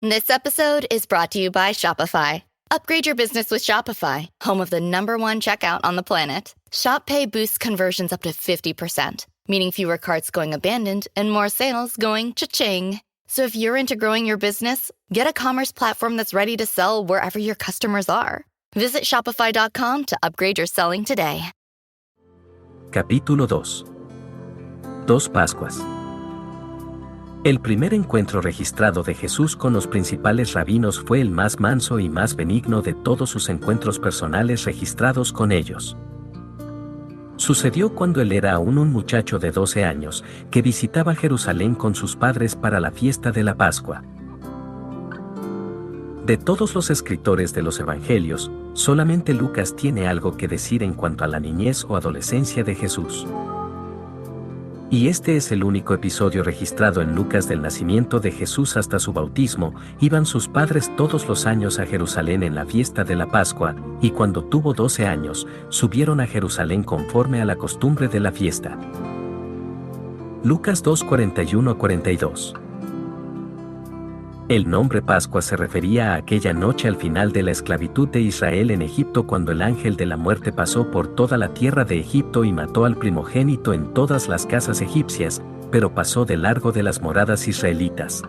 This episode is brought to you by Shopify. Upgrade your business with Shopify, home of the #1 checkout on the planet. Shop Pay boosts conversions up to 50%, meaning fewer carts going abandoned and more sales going cha-ching. So if you're into growing your business, get a commerce platform that's ready to sell wherever your customers are. Visit shopify.com to upgrade your selling today. Capítulo 2. Dos Pascuas. El primer encuentro registrado de Jesús con los principales rabinos fue el más manso y más benigno de todos sus encuentros personales registrados con ellos. Sucedió cuando él era aún un muchacho de 12 años, que visitaba Jerusalén con sus padres para la fiesta de la Pascua. De todos los escritores de los Evangelios, solamente Lucas tiene algo que decir en cuanto a la niñez o adolescencia de Jesús. Y este es el único episodio registrado en Lucas del nacimiento de Jesús hasta su bautismo. Iban sus padres todos los años a Jerusalén en la fiesta de la Pascua, y cuando tuvo 12 años, subieron a Jerusalén conforme a la costumbre de la fiesta. Lucas 2:41-42. El nombre Pascua se refería a aquella noche al final de la esclavitud de Israel en Egipto, cuando el ángel de la muerte pasó por toda la tierra de Egipto y mató al primogénito en todas las casas egipcias, pero pasó de largo de las moradas israelitas.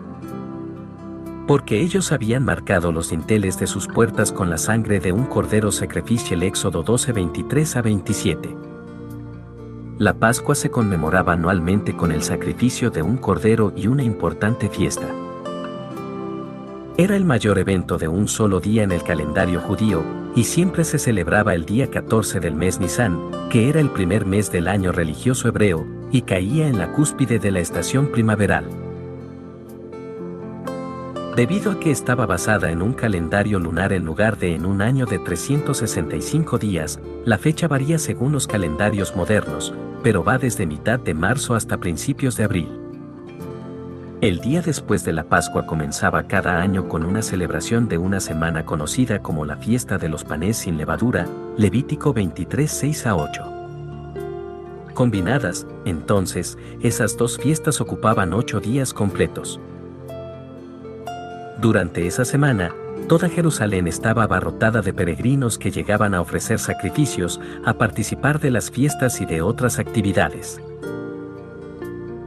Porque ellos habían marcado los dinteles de sus puertas con la sangre de un cordero sacrificial. Éxodo 12:23-27. La Pascua se conmemoraba anualmente con el sacrificio de un cordero y una importante fiesta. Era el mayor evento de un solo día en el calendario judío, y siempre se celebraba el día 14 del mes Nisán, que era el primer mes del año religioso hebreo, y caía en la cúspide de la estación primaveral. Debido a que estaba basada en un calendario lunar en lugar de en un año de 365 días, la fecha varía según los calendarios modernos, pero va desde mitad de marzo hasta principios de abril. El día después de la Pascua comenzaba cada año con una celebración de una semana conocida como la fiesta de los panes sin levadura, Levítico 23:6-8. Combinadas, entonces, esas dos fiestas ocupaban 8 días completos. Durante esa semana, toda Jerusalén estaba abarrotada de peregrinos que llegaban a ofrecer sacrificios, a participar de las fiestas y de otras actividades.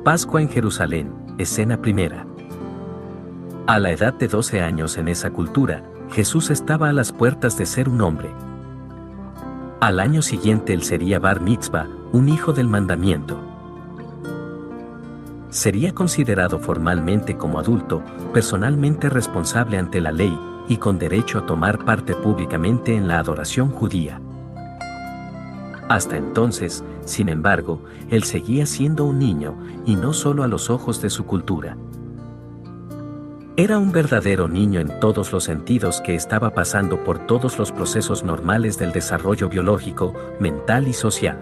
Pascua en Jerusalén, escena primera. A la edad de 12 años en esa cultura, Jesús estaba a las puertas de ser un hombre. Al año siguiente él sería Bar Mitzvah, un hijo del mandamiento. Sería considerado formalmente como adulto, personalmente responsable ante la ley, y con derecho a tomar parte públicamente en la adoración judía. Hasta entonces, sin embargo, él seguía siendo un niño, y no solo a los ojos de su cultura. Era un verdadero niño en todos los sentidos, que estaba pasando por todos los procesos normales del desarrollo biológico, mental y social.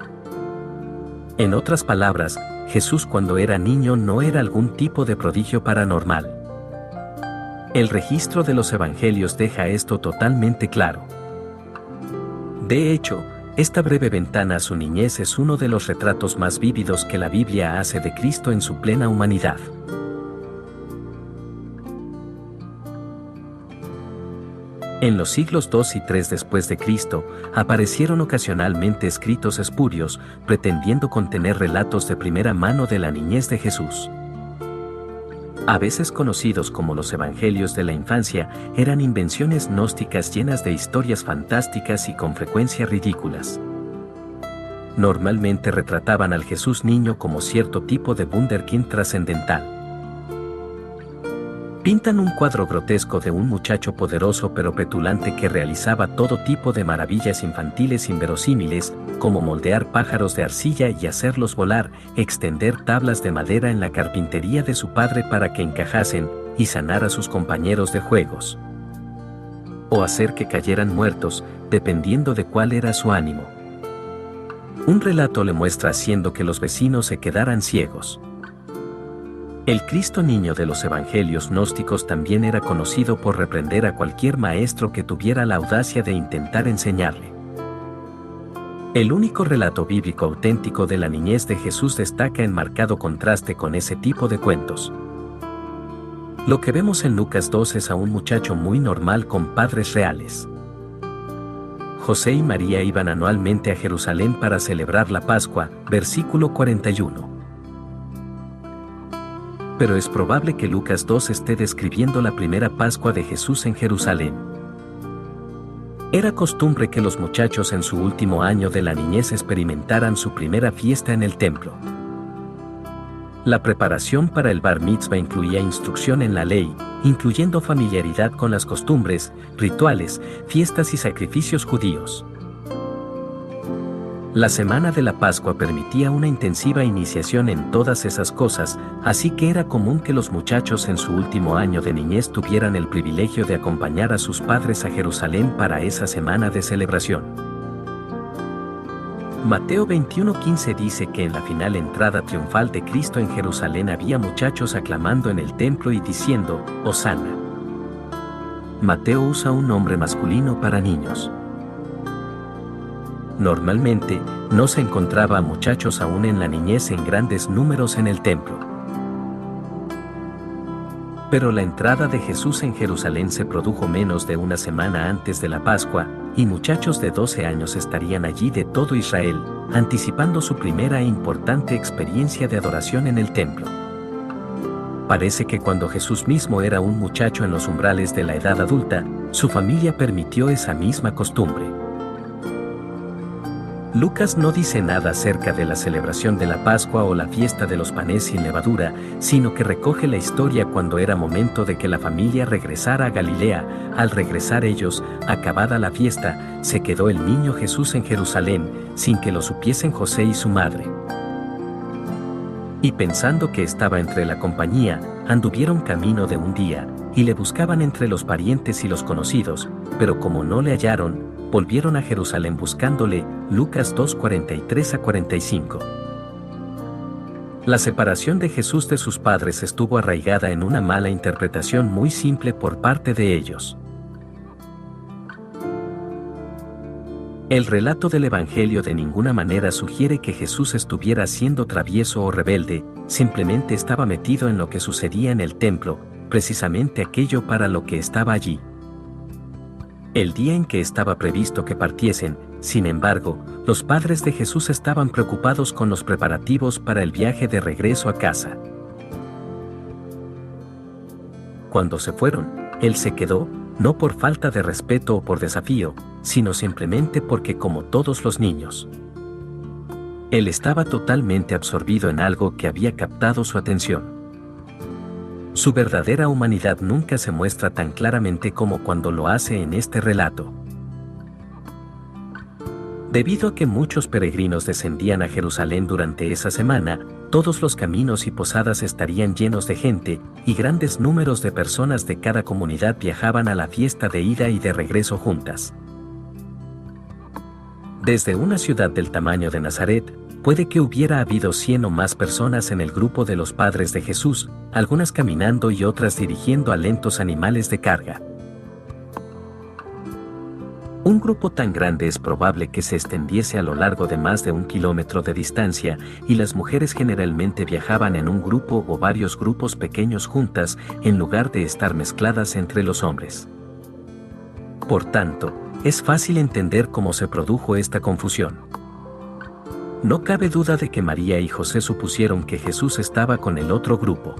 En otras palabras, Jesús cuando era niño no era algún tipo de prodigio paranormal. El registro de los evangelios deja esto totalmente claro. De hecho, esta breve ventana a su niñez es uno de los retratos más vívidos que la Biblia hace de Cristo en su plena humanidad. En los siglos II y III después de Cristo, aparecieron ocasionalmente escritos espurios, pretendiendo contener relatos de primera mano de la niñez de Jesús. A veces conocidos como los Evangelios de la infancia, eran invenciones gnósticas llenas de historias fantásticas y con frecuencia ridículas. Normalmente retrataban al Jesús niño como cierto tipo de wunderkind trascendental. Pintan un cuadro grotesco de un muchacho poderoso pero petulante que realizaba todo tipo de maravillas infantiles inverosímiles, como moldear pájaros de arcilla y hacerlos volar, extender tablas de madera en la carpintería de su padre para que encajasen, y sanar a sus compañeros de juegos. O hacer que cayeran muertos, dependiendo de cuál era su ánimo. Un relato le muestra haciendo que los vecinos se quedaran ciegos. El Cristo niño de los evangelios gnósticos también era conocido por reprender a cualquier maestro que tuviera la audacia de intentar enseñarle. El único relato bíblico auténtico de la niñez de Jesús destaca en marcado contraste con ese tipo de cuentos. Lo que vemos en Lucas 2 es a un muchacho muy normal con padres reales. José y María iban anualmente a Jerusalén para celebrar la Pascua, versículo 41. Pero es probable que Lucas 2 esté describiendo la primera Pascua de Jesús en Jerusalén. Era costumbre que los muchachos en su último año de la niñez experimentaran su primera fiesta en el templo. La preparación para el bar mitzvah incluía instrucción en la ley, incluyendo familiaridad con las costumbres, rituales, fiestas y sacrificios judíos. La semana de la Pascua permitía una intensiva iniciación en todas esas cosas, así que era común que los muchachos en su último año de niñez tuvieran el privilegio de acompañar a sus padres a Jerusalén para esa semana de celebración. Mateo 21:15 dice que en la final entrada triunfal de Cristo en Jerusalén había muchachos aclamando en el templo y diciendo, Hosana. Mateo usa un nombre masculino para niños. Normalmente, no se encontraba a muchachos aún en la niñez en grandes números en el templo. Pero la entrada de Jesús en Jerusalén se produjo menos de una semana antes de la Pascua, y muchachos de 12 años estarían allí de todo Israel, anticipando su primera e importante experiencia de adoración en el templo. Parece que cuando Jesús mismo era un muchacho en los umbrales de la edad adulta, su familia permitió esa misma costumbre. Lucas no dice nada acerca de la celebración de la Pascua o la fiesta de los panes sin levadura, sino que recoge la historia cuando era momento de que la familia regresara a Galilea. Al regresar ellos, acabada la fiesta, se quedó el niño Jesús en Jerusalén, sin que lo supiesen José y su madre. Y pensando que estaba entre la compañía, anduvieron camino de un día, y le buscaban entre los parientes y los conocidos, pero como no le hallaron, volvieron a Jerusalén buscándole. Lucas 2:43-45. La separación de Jesús de sus padres estuvo arraigada en una mala interpretación muy simple por parte de ellos. El relato del Evangelio de ninguna manera sugiere que Jesús estuviera siendo travieso o rebelde, simplemente estaba metido en lo que sucedía en el templo, precisamente aquello para lo que estaba allí. El día en que estaba previsto que partiesen, sin embargo, los padres de Jesús estaban preocupados con los preparativos para el viaje de regreso a casa. Cuando se fueron, él se quedó, no por falta de respeto o por desafío, sino simplemente porque como todos los niños, él estaba totalmente absorbido en algo que había captado su atención. Su verdadera humanidad nunca se muestra tan claramente como cuando lo hace en este relato. Debido a que muchos peregrinos descendían a Jerusalén durante esa semana, todos los caminos y posadas estarían llenos de gente, y grandes números de personas de cada comunidad viajaban a la fiesta de ida y de regreso juntas. Desde una ciudad del tamaño de Nazaret, puede que hubiera habido 100 o más personas en el grupo de los padres de Jesús, algunas caminando y otras dirigiendo a lentos animales de carga. Un grupo tan grande es probable que se extendiese a lo largo de más de 1 kilómetro de distancia, y las mujeres generalmente viajaban en un grupo o varios grupos pequeños juntas, en lugar de estar mezcladas entre los hombres. Por tanto, es fácil entender cómo se produjo esta confusión. No cabe duda de que María y José supusieron que Jesús estaba con el otro grupo.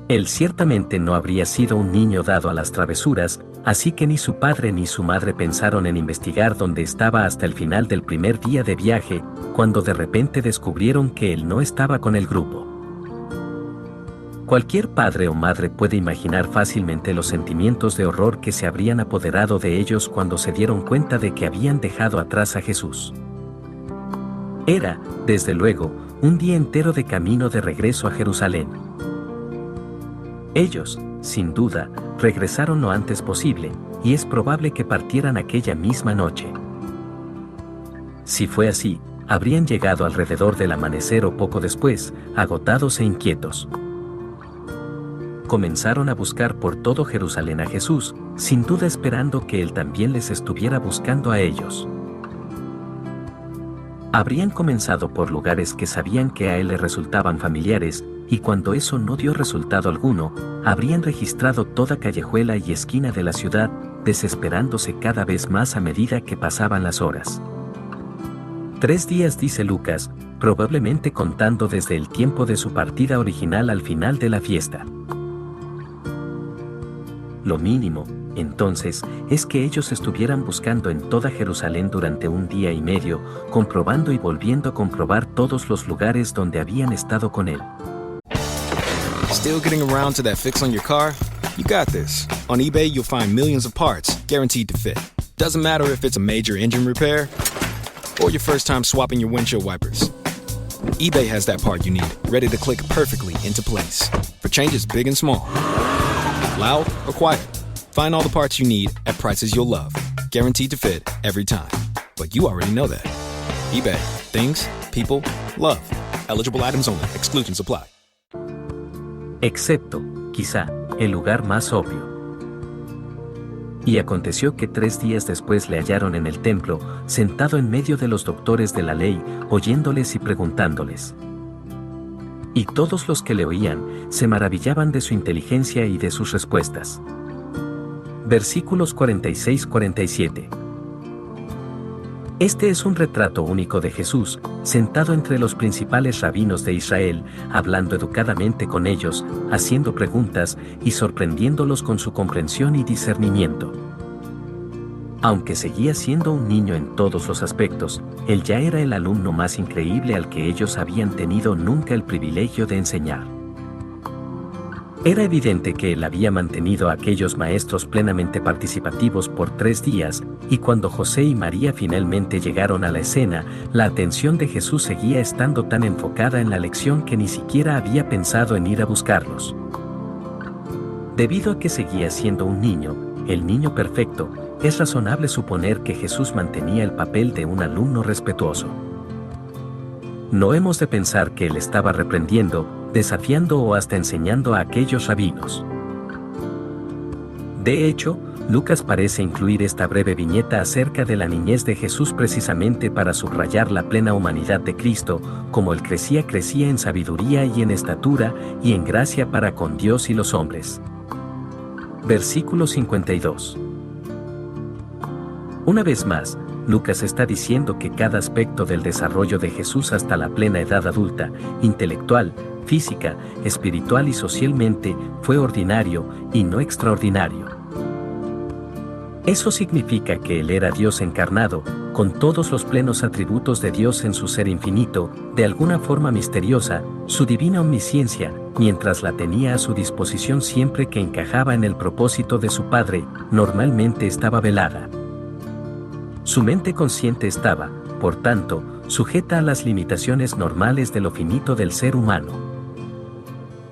Él ciertamente no habría sido un niño dado a las travesuras, así que ni su padre ni su madre pensaron en investigar dónde estaba hasta el final del primer día de viaje, cuando de repente descubrieron que él no estaba con el grupo. Cualquier padre o madre puede imaginar fácilmente los sentimientos de horror que se habrían apoderado de ellos cuando se dieron cuenta de que habían dejado atrás a Jesús. Era, desde luego, un día entero de camino de regreso a Jerusalén. Ellos, sin duda, regresaron lo antes posible, y es probable que partieran aquella misma noche. Si fue así, habrían llegado alrededor del amanecer o poco después, agotados e inquietos. Comenzaron a buscar por todo Jerusalén a Jesús, sin duda esperando que él también les estuviera buscando a ellos. Habrían comenzado por lugares que sabían que a él le resultaban familiares, y cuando eso no dio resultado alguno, habrían registrado toda callejuela y esquina de la ciudad, desesperándose cada vez más a medida que pasaban las horas. 3 días, dice Lucas, probablemente contando desde el tiempo de su partida original al final de la fiesta. Lo mínimo, entonces, es que ellos estuvieran buscando en toda Jerusalén durante 1 día y medio, comprobando y volviendo a comprobar todos los lugares donde habían estado con él. Still getting around to that fix on your car? You got this. On eBay, you'll find millions of parts, guaranteed to fit. Doesn't matter if it's a major engine repair or your first time swapping your windshield wipers. eBay has that part you need, ready to click perfectly into place. For changes big and small. Loud or quiet. Find all the parts you need at prices you'll love. Guaranteed to fit every time. But you already know that. eBay. Things, people, love. Eligible items only. Exclusions apply. Excepto, quizá, el lugar más obvio. Y aconteció que 3 días después le hallaron en el templo, sentado en medio de los doctores de la ley, oyéndoles y preguntándoles. Y todos los que le oían, se maravillaban de su inteligencia y de sus respuestas. Versículos 46-47. Este es un retrato único de Jesús, sentado entre los principales rabinos de Israel, hablando educadamente con ellos, haciendo preguntas y sorprendiéndolos con su comprensión y discernimiento. Aunque seguía siendo un niño en todos los aspectos, él ya era el alumno más increíble al que ellos habían tenido nunca el privilegio de enseñar. Era evidente que él había mantenido a aquellos maestros plenamente participativos por 3 días, y cuando José y María finalmente llegaron a la escena, la atención de Jesús seguía estando tan enfocada en la lección que ni siquiera había pensado en ir a buscarlos. Debido a que seguía siendo un niño, el niño perfecto, es razonable suponer que Jesús mantenía el papel de un alumno respetuoso. No hemos de pensar que él estaba reprendiendo, desafiando o hasta enseñando a aquellos rabinos. De hecho, Lucas parece incluir esta breve viñeta acerca de la niñez de Jesús precisamente para subrayar la plena humanidad de Cristo, como él crecía en sabiduría y en estatura y en gracia para con Dios y los hombres. Versículo 52. Una vez más, Lucas está diciendo que cada aspecto del desarrollo de Jesús hasta la plena edad adulta, intelectual, física, espiritual y socialmente, fue ordinario y no extraordinario. Eso significa que él era Dios encarnado, con todos los plenos atributos de Dios en su ser infinito, de alguna forma misteriosa, su divina omnisciencia, mientras la tenía a su disposición siempre que encajaba en el propósito de su Padre, normalmente estaba velada. Su mente consciente estaba, por tanto, sujeta a las limitaciones normales de lo finito del ser humano.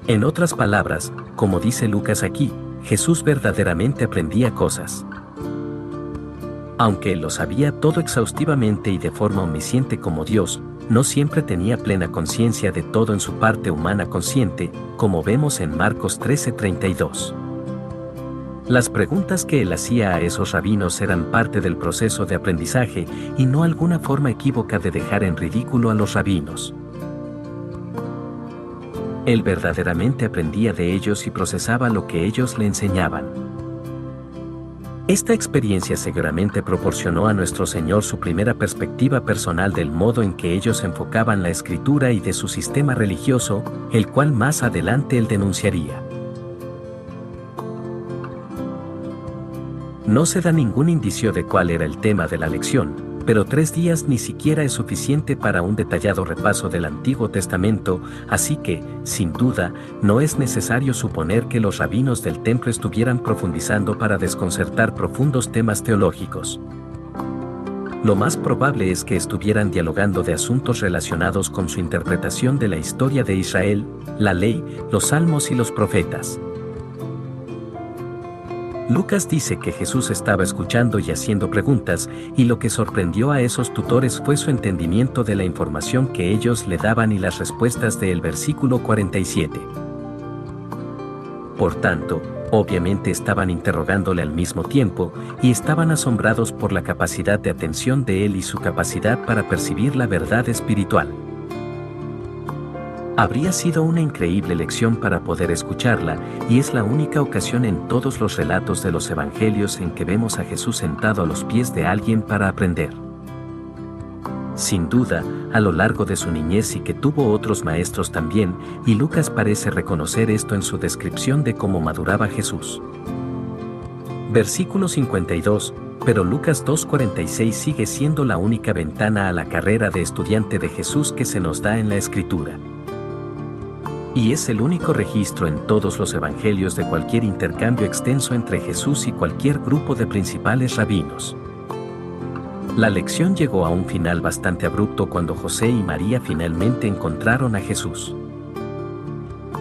En otras palabras, como dice Lucas aquí, Jesús verdaderamente aprendía cosas. Aunque él lo sabía todo exhaustivamente y de forma omnisciente como Dios, no siempre tenía plena conciencia de todo en su parte humana consciente, como vemos en Marcos 13:32. Las preguntas que él hacía a esos rabinos eran parte del proceso de aprendizaje y no alguna forma equívoca de dejar en ridículo a los rabinos. Él verdaderamente aprendía de ellos y procesaba lo que ellos le enseñaban. Esta experiencia seguramente proporcionó a nuestro Señor su primera perspectiva personal del modo en que ellos enfocaban la Escritura y de su sistema religioso, el cual más adelante él denunciaría. No se da ningún indicio de cuál era el tema de la lección, pero 3 días ni siquiera es suficiente para un detallado repaso del Antiguo Testamento, así que, sin duda, no es necesario suponer que los rabinos del templo estuvieran profundizando para desconcertar profundos temas teológicos. Lo más probable es que estuvieran dialogando de asuntos relacionados con su interpretación de la historia de Israel, la ley, los salmos y los profetas. Lucas dice que Jesús estaba escuchando y haciendo preguntas, y lo que sorprendió a esos tutores fue su entendimiento de la información que ellos le daban y las respuestas del versículo 47. Por tanto, obviamente estaban interrogándole al mismo tiempo, y estaban asombrados por la capacidad de atención de él y su capacidad para percibir la verdad espiritual. Habría sido una increíble lección para poder escucharla, y es la única ocasión en todos los relatos de los evangelios en que vemos a Jesús sentado a los pies de alguien para aprender. Sin duda, a lo largo de su niñez y que tuvo otros maestros también, y Lucas parece reconocer esto en su descripción de cómo maduraba Jesús. Versículo 52, pero Lucas 2:46 sigue siendo la única ventana a la carrera de estudiante de Jesús que se nos da en la Escritura. Y es el único registro en todos los evangelios de cualquier intercambio extenso entre Jesús y cualquier grupo de principales rabinos. La lección llegó a un final bastante abrupto cuando José y María finalmente encontraron a Jesús.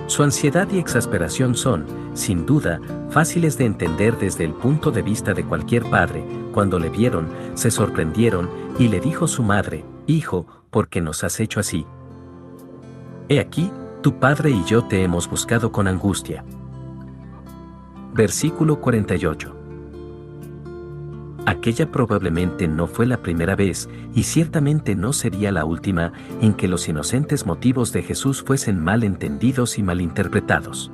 Su ansiedad y exasperación son, sin duda, fáciles de entender desde el punto de vista de cualquier padre. Cuando le vieron, se sorprendieron, y le dijo su madre: «Hijo, ¿por qué nos has hecho así? He aquí, tu padre y yo te hemos buscado con angustia». Versículo 48. Aquella probablemente no fue la primera vez, y ciertamente no sería la última, en que los inocentes motivos de Jesús fuesen mal entendidos y malinterpretados.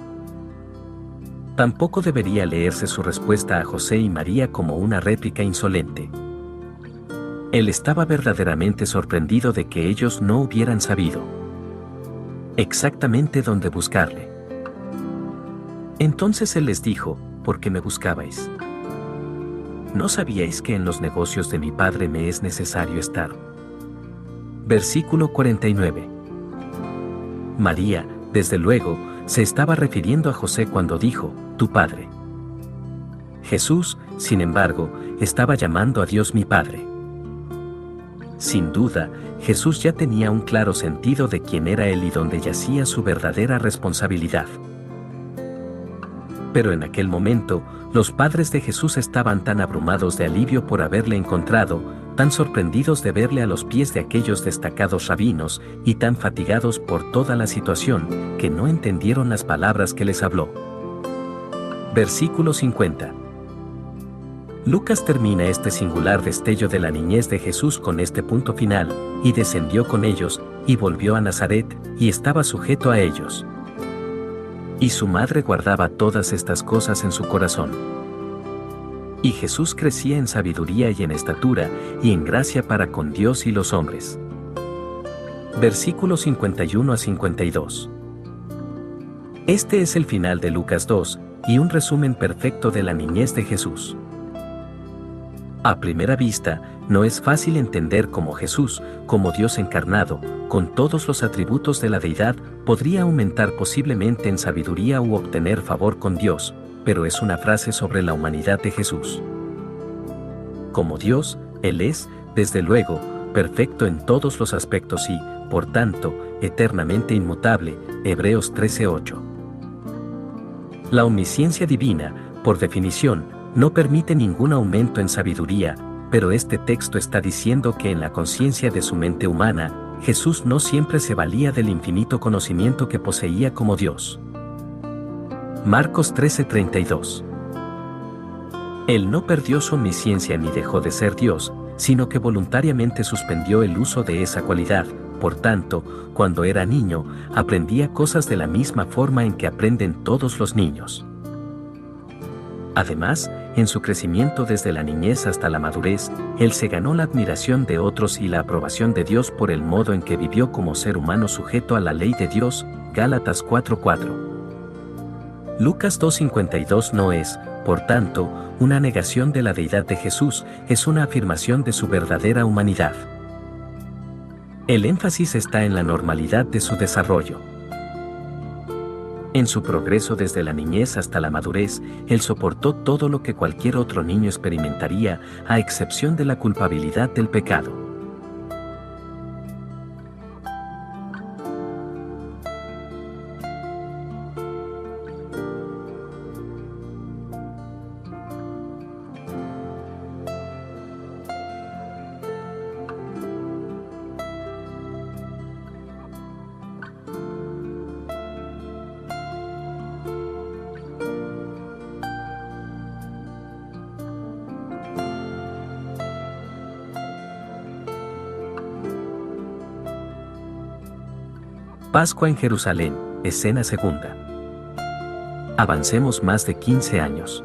Tampoco debería leerse su respuesta a José y María como una réplica insolente. Él estaba verdaderamente sorprendido de que ellos no hubieran sabido exactamente dónde buscarle. Entonces él les dijo: «¿Por qué me buscabais? ¿No sabíais que en los negocios de mi padre me es necesario estar?». Versículo 49. María, desde luego, se estaba refiriendo a José cuando dijo: «tu padre». Jesús, sin embargo, estaba llamando a Dios mi Padre. Sin duda, Jesús ya tenía un claro sentido de quién era Él y dónde yacía su verdadera responsabilidad. Pero en aquel momento, los padres de Jesús estaban tan abrumados de alivio por haberle encontrado, tan sorprendidos de verle a los pies de aquellos destacados rabinos, y tan fatigados por toda la situación, que no entendieron las palabras que les habló. Versículo 50. Lucas termina este singular destello de la niñez de Jesús con este punto final: «Y descendió con ellos, y volvió a Nazaret, y estaba sujeto a ellos. Y su madre guardaba todas estas cosas en su corazón. Y Jesús crecía en sabiduría y en estatura, y en gracia para con Dios y los hombres». Versículos 51 a 52. Este es el final de Lucas 2, y un resumen perfecto de la niñez de Jesús. A primera vista, no es fácil entender cómo Jesús, como Dios encarnado, con todos los atributos de la deidad, podría aumentar posiblemente en sabiduría u obtener favor con Dios, pero es una frase sobre la humanidad de Jesús. Como Dios, Él es, desde luego, perfecto en todos los aspectos y, por tanto, eternamente inmutable. Hebreos 13:8. La omnisciencia divina, por definición, no permite ningún aumento en sabiduría, pero este texto está diciendo que en la conciencia de su mente humana, Jesús no siempre se valía del infinito conocimiento que poseía como Dios. Marcos 13:32. Él no perdió su omnisciencia ni dejó de ser Dios, sino que voluntariamente suspendió el uso de esa cualidad. Por tanto, cuando era niño, aprendía cosas de la misma forma en que aprenden todos los niños. Además, en su crecimiento desde la niñez hasta la madurez, él se ganó la admiración de otros y la aprobación de Dios por el modo en que vivió como ser humano sujeto a la ley de Dios. Gálatas 4:4. Lucas 2:52 no es, por tanto, una negación de la deidad de Jesús, es una afirmación de su verdadera humanidad. El énfasis está en la normalidad de su desarrollo. En su progreso desde la niñez hasta la madurez, él soportó todo lo que cualquier otro niño experimentaría, a excepción de la culpabilidad del pecado. Pascua en Jerusalén, escena segunda. Avancemos más de 15 años.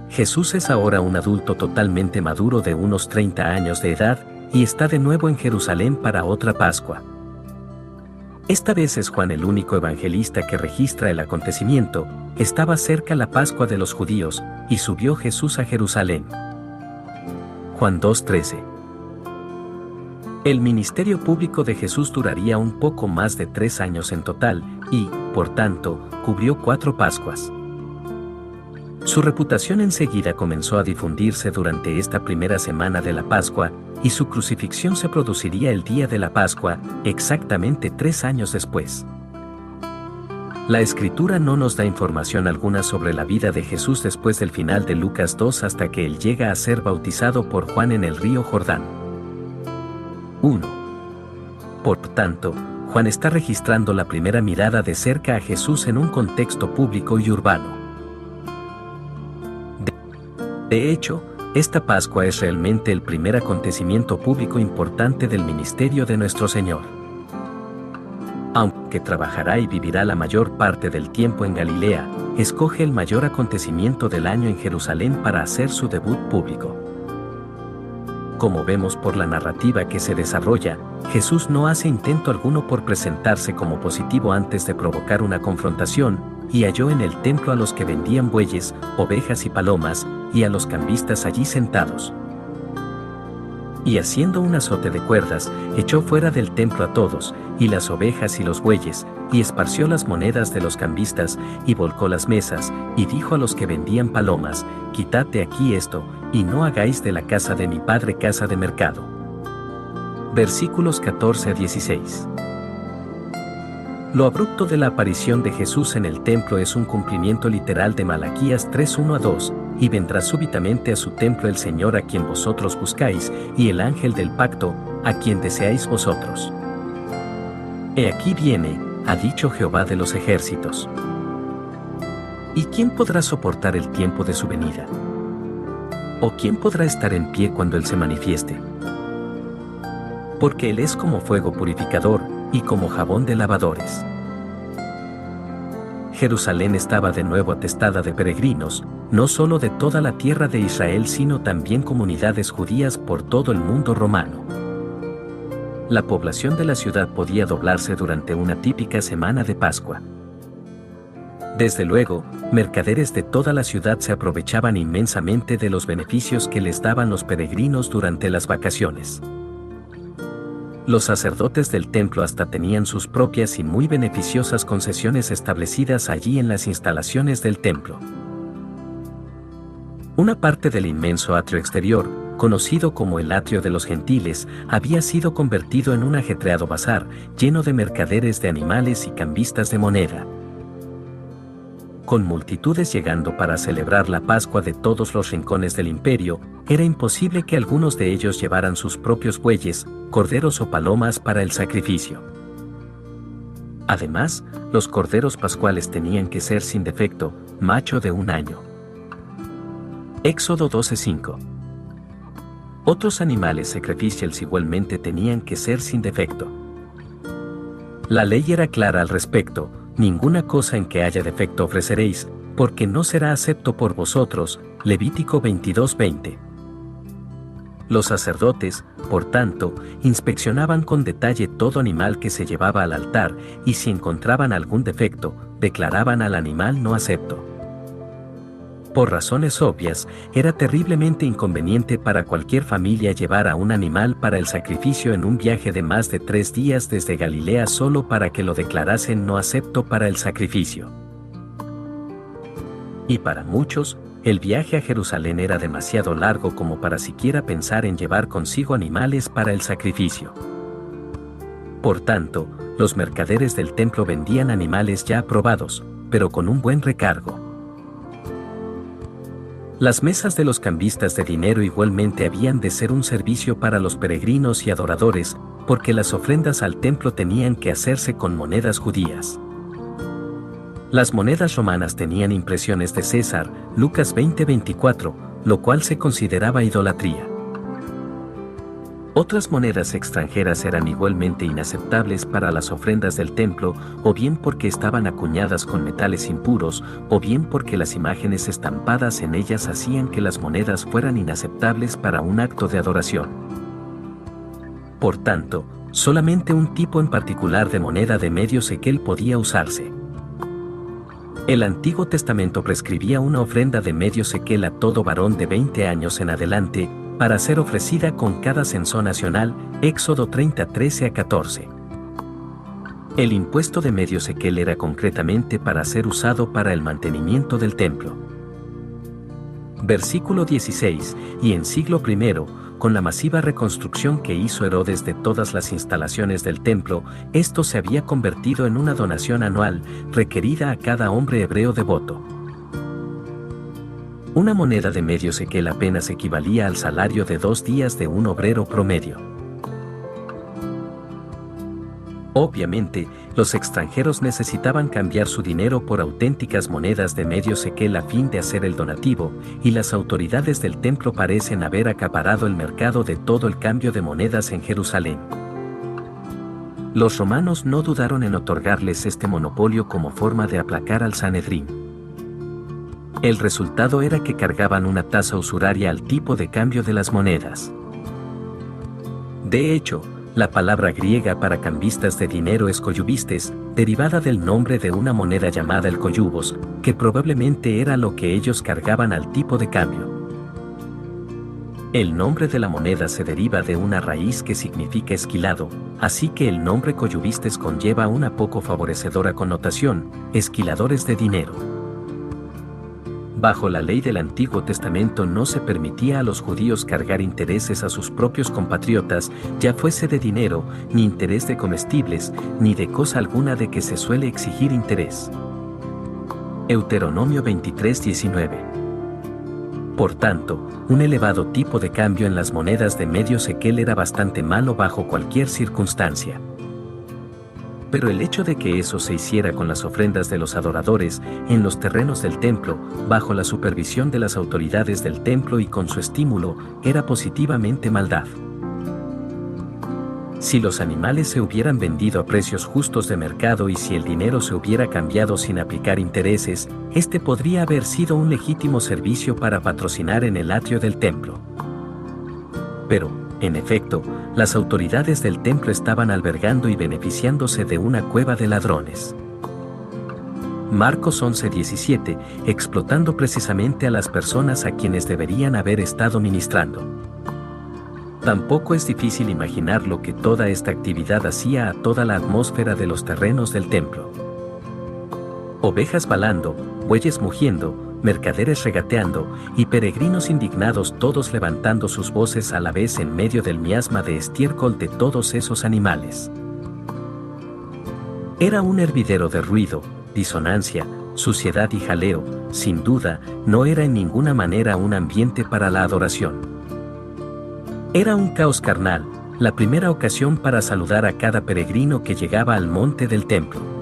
Jesús es ahora un adulto totalmente maduro de unos 30 años de edad y está de nuevo en Jerusalén para otra Pascua. Esta vez es Juan el único evangelista que registra el acontecimiento. Estaba cerca la Pascua de los judíos, y subió Jesús a Jerusalén. Juan 2:13. El ministerio público de Jesús duraría un poco más de 3 años en total, y, por tanto, cubrió 4 Pascuas. Su reputación enseguida comenzó a difundirse durante esta primera semana de la Pascua, y su crucifixión se produciría el día de la Pascua, exactamente 3 años después. La Escritura no nos da información alguna sobre la vida de Jesús después del final de Lucas 2 hasta que él llega a ser bautizado por Juan en el río Jordán. 1. Por tanto, Juan está registrando la primera mirada de cerca a Jesús en un contexto público y urbano. De hecho, esta Pascua es realmente el primer acontecimiento público importante del ministerio de nuestro Señor. Aunque trabajará y vivirá la mayor parte del tiempo en Galilea, escoge el mayor acontecimiento del año en Jerusalén para hacer su debut público. Como vemos por la narrativa que se desarrolla, Jesús no hace intento alguno por presentarse como positivo antes de provocar una confrontación, y halló en el templo a los que vendían bueyes, ovejas y palomas, y a los cambistas allí sentados. Y haciendo un azote de cuerdas, echó fuera del templo a todos, y las ovejas y los bueyes, y esparció las monedas de los cambistas, y volcó las mesas, y dijo a los que vendían palomas: quitad de aquí esto, y no hagáis de la casa de mi padre casa de mercado. Versículos 14 a 16. Lo abrupto de la aparición de Jesús en el templo es un cumplimiento literal de Malaquías 3:1 a 2, y vendrá súbitamente a su templo el Señor a quien vosotros buscáis, y el ángel del pacto, a quien deseáis vosotros. He aquí viene, ha dicho Jehová de los ejércitos. ¿Y quién podrá soportar el tiempo de su venida? ¿O quién podrá estar en pie cuando Él se manifieste? Porque Él es como fuego purificador, y como jabón de lavadores. Jerusalén estaba de nuevo atestada de peregrinos, no solo de toda la tierra de Israel sino también comunidades judías por todo el mundo romano. La población de la ciudad podía doblarse durante una típica semana de Pascua. Desde luego, mercaderes de toda la ciudad se aprovechaban inmensamente de los beneficios que les daban los peregrinos durante las vacaciones. Los sacerdotes del templo hasta tenían sus propias y muy beneficiosas concesiones establecidas allí en las instalaciones del templo. Una parte del inmenso atrio exterior, conocido como el atrio de los gentiles, había sido convertido en un ajetreado bazar, lleno de mercaderes de animales y cambistas de moneda. Con multitudes llegando para celebrar la Pascua de todos los rincones del imperio, era imposible que algunos de ellos llevaran sus propios bueyes, corderos o palomas para el sacrificio. Además, los corderos pascuales tenían que ser sin defecto, macho de 1 año. Éxodo 12:5. Otros animales sacrificiales igualmente tenían que ser sin defecto. La ley era clara al respecto: ninguna cosa en que haya defecto ofreceréis, porque no será acepto por vosotros. Levítico 22:20. Los sacerdotes, por tanto, inspeccionaban con detalle todo animal que se llevaba al altar, y si encontraban algún defecto, declaraban al animal no acepto. Por razones obvias, era terriblemente inconveniente para cualquier familia llevar a un animal para el sacrificio en un viaje de más de 3 días desde Galilea solo para que lo declarasen no acepto para el sacrificio. Y para muchos, el viaje a Jerusalén era demasiado largo como para siquiera pensar en llevar consigo animales para el sacrificio. Por tanto, los mercaderes del templo vendían animales ya aprobados, pero con un buen recargo. Las mesas de los cambistas de dinero igualmente habían de ser un servicio para los peregrinos y adoradores, porque las ofrendas al templo tenían que hacerse con monedas judías. Las monedas romanas tenían impresiones de César, Lucas 20:24, lo cual se consideraba idolatría. Otras monedas extranjeras eran igualmente inaceptables para las ofrendas del templo, o bien porque estaban acuñadas con metales impuros, o bien porque las imágenes estampadas en ellas hacían que las monedas fueran inaceptables para un acto de adoración. Por tanto, solamente un tipo en particular de moneda de medio sequel podía usarse. El Antiguo Testamento prescribía una ofrenda de medio sequel a todo varón de 20 años en adelante, para ser ofrecida con cada censo nacional, Éxodo 30, 13 a 14. El impuesto de medio sequel era concretamente para ser usado para el mantenimiento del templo. Versículo 16, y en siglo I, con la masiva reconstrucción que hizo Herodes de todas las instalaciones del templo, esto se había convertido en una donación anual, requerida a cada hombre hebreo devoto. Una moneda de medio sequel apenas equivalía al salario de 2 días de un obrero promedio. Obviamente, los extranjeros necesitaban cambiar su dinero por auténticas monedas de medio sequel a fin de hacer el donativo, y las autoridades del templo parecen haber acaparado el mercado de todo el cambio de monedas en Jerusalén. Los romanos no dudaron en otorgarles este monopolio como forma de aplacar al Sanedrín. El resultado era que cargaban una tasa usuraria al tipo de cambio de las monedas. De hecho, la palabra griega para cambistas de dinero es koyubistes, derivada del nombre de una moneda llamada el koyubos, que probablemente era lo que ellos cargaban al tipo de cambio. El nombre de la moneda se deriva de una raíz que significa esquilado, así que el nombre koyubistes conlleva una poco favorecedora connotación, esquiladores de dinero. Bajo la ley del Antiguo Testamento no se permitía a los judíos cargar intereses a sus propios compatriotas, ya fuese de dinero, ni interés de comestibles, ni de cosa alguna de que se suele exigir interés. Deuteronomio 23:19. Por tanto, un elevado tipo de cambio en las monedas de medio sequel era bastante malo bajo cualquier circunstancia. Pero el hecho de que eso se hiciera con las ofrendas de los adoradores, en los terrenos del templo, bajo la supervisión de las autoridades del templo y con su estímulo, era positivamente maldad. Si los animales se hubieran vendido a precios justos de mercado y si el dinero se hubiera cambiado sin aplicar intereses, este podría haber sido un legítimo servicio para patrocinar en el atrio del templo. Pero, en efecto, las autoridades del templo estaban albergando y beneficiándose de una cueva de ladrones. Marcos 11:17, explotando precisamente a las personas a quienes deberían haber estado ministrando. Tampoco es difícil imaginar lo que toda esta actividad hacía a toda la atmósfera de los terrenos del templo. Ovejas balando, bueyes mugiendo, mercaderes regateando, y peregrinos indignados todos levantando sus voces a la vez en medio del miasma de estiércol de todos esos animales. Era un hervidero de ruido, disonancia, suciedad y jaleo, sin duda, no era en ninguna manera un ambiente para la adoración. Era un caos carnal, la primera ocasión para saludar a cada peregrino que llegaba al monte del templo.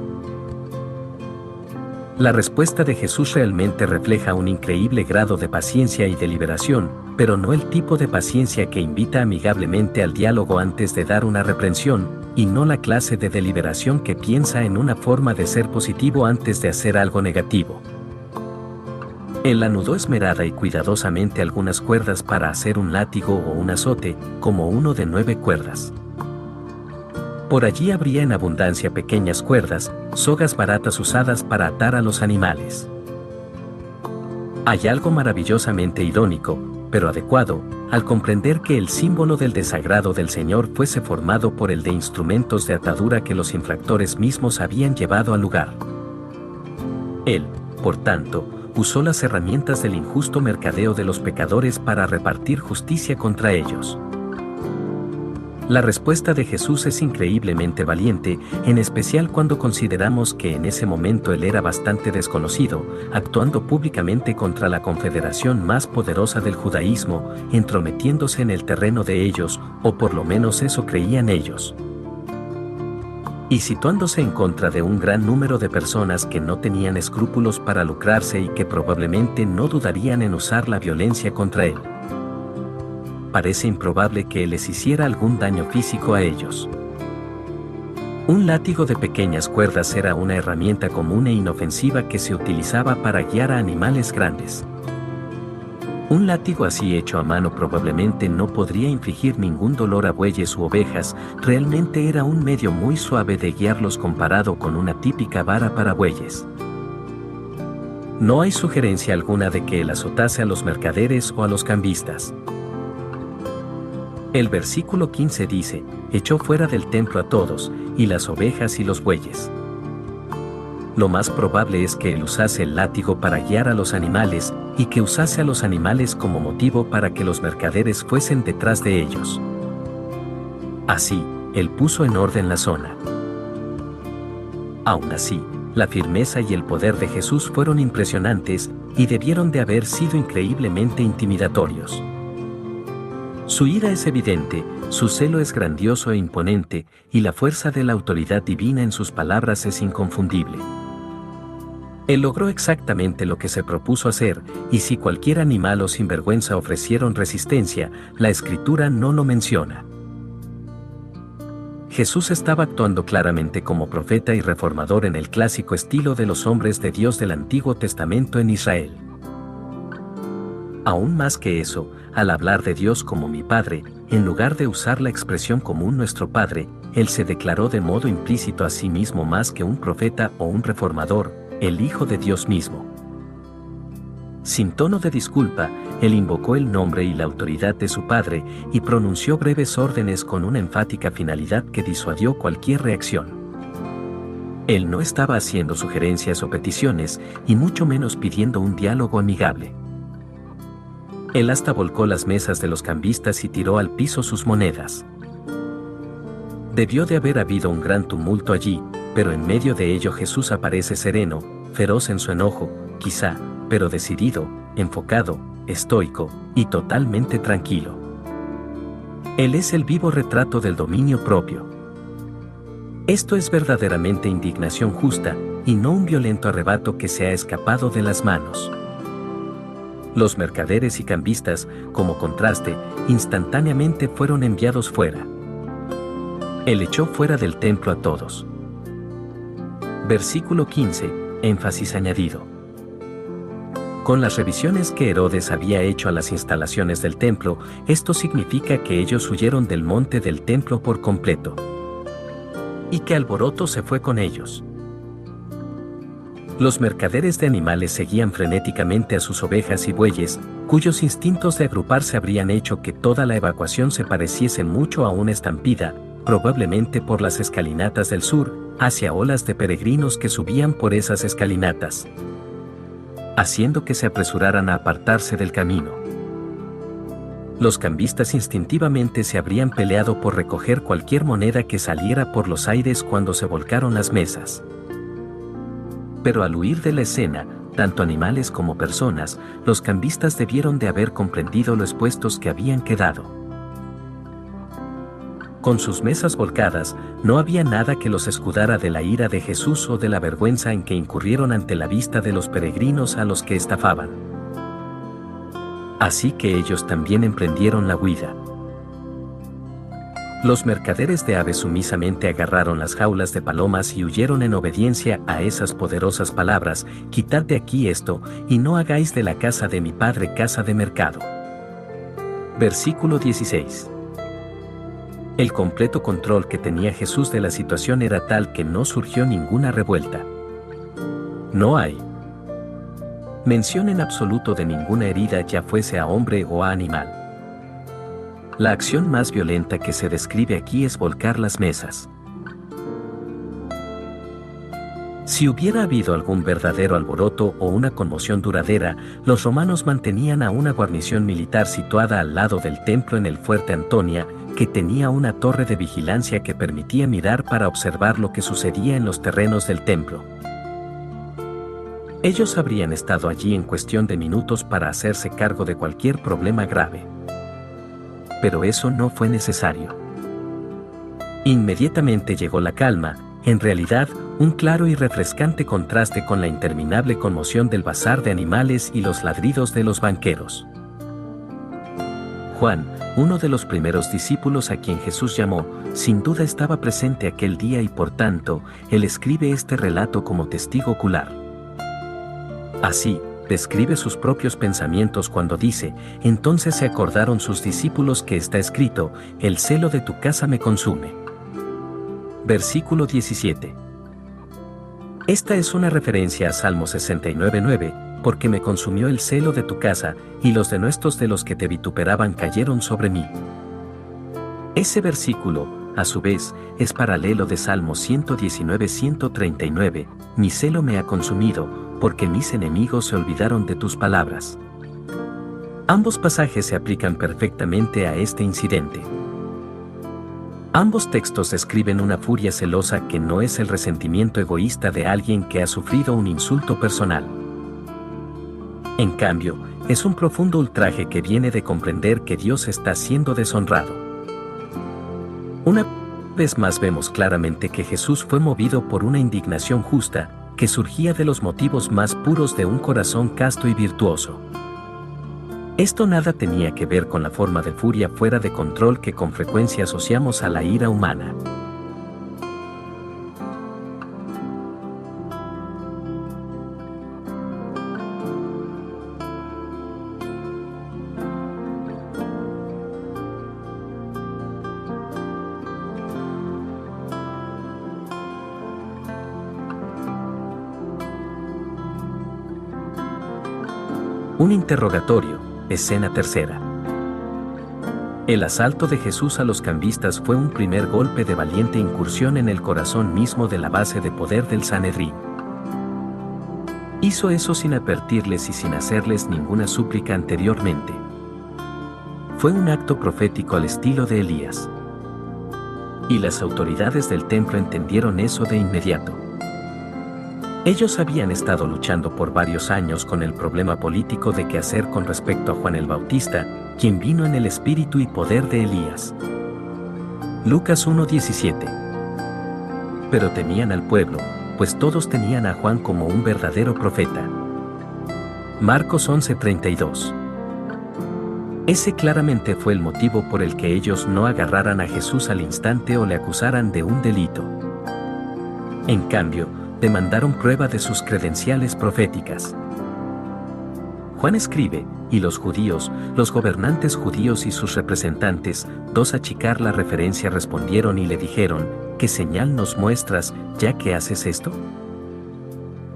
La respuesta de Jesús realmente refleja un increíble grado de paciencia y deliberación, pero no el tipo de paciencia que invita amigablemente al diálogo antes de dar una reprensión, y no la clase de deliberación que piensa en una forma de ser positivo antes de hacer algo negativo. Él anudó esmerada y cuidadosamente algunas cuerdas para hacer un látigo o un azote, como uno de 9 cuerdas. Por allí habría en abundancia pequeñas cuerdas, sogas baratas usadas para atar a los animales. Hay algo maravillosamente irónico, pero adecuado, al comprender que el símbolo del desagrado del Señor fuese formado por el de instrumentos de atadura que los infractores mismos habían llevado al lugar. Él, por tanto, usó las herramientas del injusto mercadeo de los pecadores para repartir justicia contra ellos. La respuesta de Jesús es increíblemente valiente, en especial cuando consideramos que en ese momento él era bastante desconocido, actuando públicamente contra la confederación más poderosa del judaísmo, entrometiéndose en el terreno de ellos, o por lo menos eso creían ellos. Y situándose en contra de un gran número de personas que no tenían escrúpulos para lucrarse y que probablemente no dudarían en usar la violencia contra él. parece improbable que les hiciera algún daño físico a ellos. Un látigo de pequeñas cuerdas era una herramienta común e inofensiva que se utilizaba para guiar a animales grandes. Un látigo así hecho a mano probablemente no podría infligir ningún dolor a bueyes u ovejas, realmente era un medio muy suave de guiarlos comparado con una típica vara para bueyes. No hay sugerencia alguna de que él azotase a los mercaderes o a los cambistas. El versículo 15 dice, echó fuera del templo a todos, y las ovejas y los bueyes. Lo más probable es que él usase el látigo para guiar a los animales, y que usase a los animales como motivo para que los mercaderes fuesen detrás de ellos. Así, él puso en orden la zona. Aún así, la firmeza y el poder de Jesús fueron impresionantes, y debieron de haber sido increíblemente intimidatorios. Su ira es evidente, su celo es grandioso e imponente, y la fuerza de la autoridad divina en sus palabras es inconfundible. Él logró exactamente lo que se propuso hacer, y si cualquier animal o sinvergüenza ofrecieron resistencia, la Escritura no lo menciona. Jesús estaba actuando claramente como profeta y reformador en el clásico estilo de los hombres de Dios del Antiguo Testamento en Israel. Aún más que eso, al hablar de Dios como mi Padre, en lugar de usar la expresión común nuestro Padre, él se declaró de modo implícito a sí mismo más que un profeta o un reformador, el Hijo de Dios mismo. Sin tono de disculpa, él invocó el nombre y la autoridad de su Padre y pronunció breves órdenes con una enfática finalidad que disuadió cualquier reacción. Él no estaba haciendo sugerencias o peticiones, y mucho menos pidiendo un diálogo amigable. Él hasta volcó las mesas de los cambistas y tiró al piso sus monedas. Debió de haber habido un gran tumulto allí, pero en medio de ello Jesús aparece sereno, feroz en su enojo, quizá, pero decidido, enfocado, estoico, y totalmente tranquilo. Él es el vivo retrato del dominio propio. Esto es verdaderamente indignación justa, y no un violento arrebato que se ha escapado de las manos. Los mercaderes y cambistas, como contraste, instantáneamente fueron enviados fuera. Él echó fuera del templo a todos. Versículo 15, énfasis añadido. Con las revisiones que Herodes había hecho a las instalaciones del templo, esto significa que ellos huyeron del monte del templo por completo. Y que alboroto se fue con ellos. Los mercaderes de animales seguían frenéticamente a sus ovejas y bueyes, cuyos instintos de agruparse habrían hecho que toda la evacuación se pareciese mucho a una estampida, probablemente por las escalinatas del sur, hacia olas de peregrinos que subían por esas escalinatas, haciendo que se apresuraran a apartarse del camino. Los cambistas instintivamente se habrían peleado por recoger cualquier moneda que saliera por los aires cuando se volcaron las mesas. Pero al huir de la escena, tanto animales como personas, los cambistas debieron de haber comprendido lo expuestos que habían quedado. Con sus mesas volcadas, no había nada que los escudara de la ira de Jesús o de la vergüenza en que incurrieron ante la vista de los peregrinos a los que estafaban. Así que ellos también emprendieron la huida. Los mercaderes de aves sumisamente agarraron las jaulas de palomas y huyeron en obediencia a esas poderosas palabras: quitad de aquí esto, y no hagáis de la casa de mi Padre casa de mercado. Versículo 16. El completo control que tenía Jesús de la situación era tal que no surgió ninguna revuelta. No hay mención en absoluto de ninguna herida, ya fuese a hombre o a animal. La acción más violenta que se describe aquí es volcar las mesas. Si hubiera habido algún verdadero alboroto o una conmoción duradera, los romanos mantenían a una guarnición militar situada al lado del templo en el fuerte Antonia, que tenía una torre de vigilancia que permitía mirar para observar lo que sucedía en los terrenos del templo. Ellos habrían estado allí en cuestión de minutos para hacerse cargo de cualquier problema grave. Pero eso no fue necesario. Inmediatamente llegó la calma, en realidad, un claro y refrescante contraste con la interminable conmoción del bazar de animales y los ladridos de los banqueros. Juan, uno de los primeros discípulos a quien Jesús llamó, sin duda estaba presente aquel día y por tanto, él escribe este relato como testigo ocular. Así, describe sus propios pensamientos cuando dice, entonces se acordaron sus discípulos que está escrito, el celo de tu casa me consume. Versículo 17. Esta es una referencia a Salmo 69:9, porque me consumió el celo de tu casa, y los denuestos de los que te vituperaban cayeron sobre mí. Ese versículo, a su vez, es paralelo de Salmo 119:139, mi celo me ha consumido, porque mis enemigos se olvidaron de tus palabras. Ambos pasajes se aplican perfectamente a este incidente. Ambos textos describen una furia celosa que no es el resentimiento egoísta de alguien que ha sufrido un insulto personal. En cambio, es un profundo ultraje que viene de comprender que Dios está siendo deshonrado. Una vez más vemos claramente que Jesús fue movido por una indignación justa, que surgía de los motivos más puros de un corazón casto y virtuoso. Esto nada tenía que ver con la forma de furia fuera de control que con frecuencia asociamos a la ira humana. Un interrogatorio, escena tercera. El asalto de Jesús a los cambistas fue un primer golpe de valiente incursión en el corazón mismo de la base de poder del Sanedrín. Hizo eso sin advertirles y sin hacerles ninguna súplica anteriormente. Fue un acto profético al estilo de Elías. Y las autoridades del templo entendieron eso de inmediato. Ellos habían estado luchando por varios años con el problema político de qué hacer con respecto a Juan el Bautista, quien vino en el espíritu y poder de Elías. Lucas 1:17. Pero temían al pueblo, pues todos tenían a Juan como un verdadero profeta. Marcos 11:32. Ese claramente fue el motivo por el que ellos no agarraran a Jesús al instante o le acusaran de un delito. En cambio, demandaron prueba de sus credenciales proféticas. Juan escribe, y los judíos, los gobernantes judíos y sus representantes, dos achicar la referencia respondieron y le dijeron, ¿qué señal nos muestras, ya que haces esto?